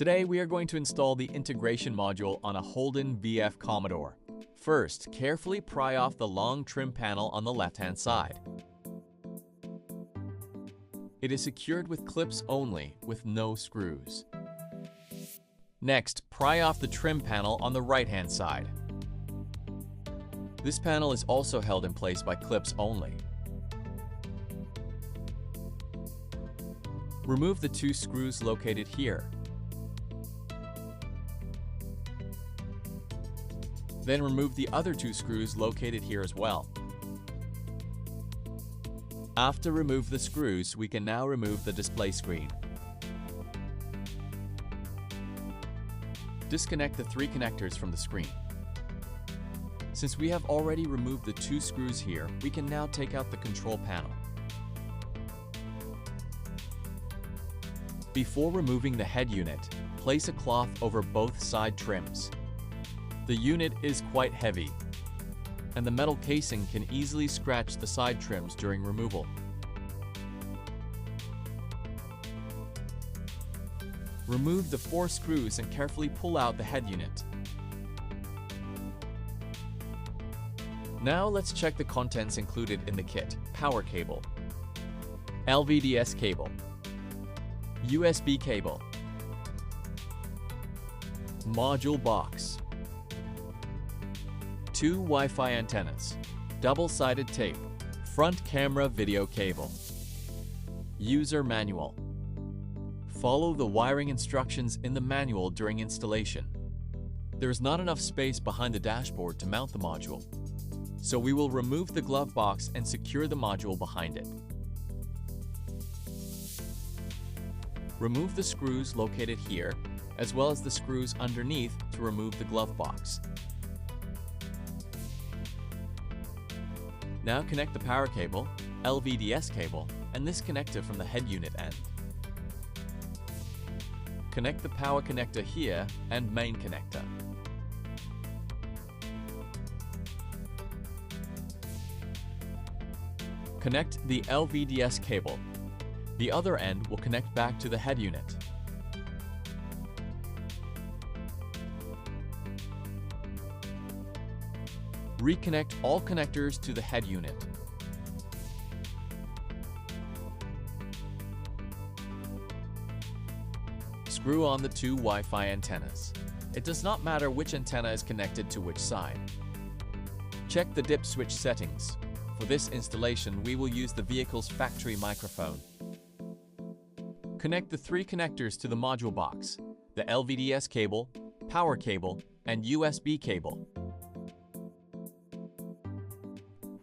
Today we are going to install the integration module on a Holden VF Commodore. First, carefully pry off the long trim panel on the left-hand side. It is secured with clips only, with no screws. Next, pry off the trim panel on the right-hand side. This panel is also held in place by clips only. Remove the two screws located here. Then remove the other two screws located here as well. After remove the screws, we can now remove the display screen. Disconnect the three connectors from the screen. Since we have already removed the two screws here, we can now take out the control panel. Before removing the head unit, place a cloth over both side trims. The unit is quite heavy, and the metal casing can easily scratch the side trims during removal. Remove the four screws and carefully pull out the head unit. Now let's check the contents included in the kit. Power cable, LVDS cable, USB cable, module box, two Wi-Fi antennas, double-sided tape, front camera video cable, user manual. Follow the wiring instructions in the manual during installation. There is not enough space behind the dashboard to mount the module, so we will remove the glove box and secure the module behind it. Remove the screws located here, as well as the screws underneath to remove the glove box. Now connect the power cable, LVDS cable, and this connector from the head unit end. Connect the power connector here and main connector. Connect the LVDS cable. The other end will connect back to the head unit. Reconnect all connectors to the head unit. Screw on the two Wi-Fi antennas. It does not matter which antenna is connected to which side. Check the dip switch settings. For this installation, we will use the vehicle's factory microphone. Connect the three connectors to the module box, the LVDS cable, power cable, and USB cable.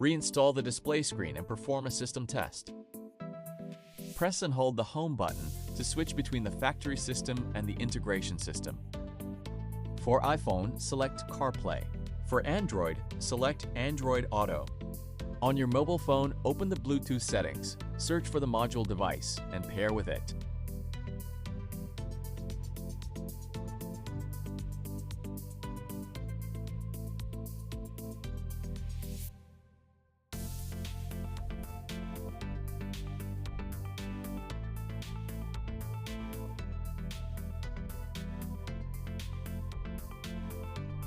Reinstall the display screen and perform a system test. Press and hold the home button to switch between the factory system and the integration system. For iPhone, select CarPlay. For Android, select Android Auto. On your mobile phone, open the Bluetooth settings, search for the module device, and pair with it.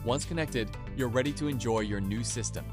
Once connected, you're ready to enjoy your new system.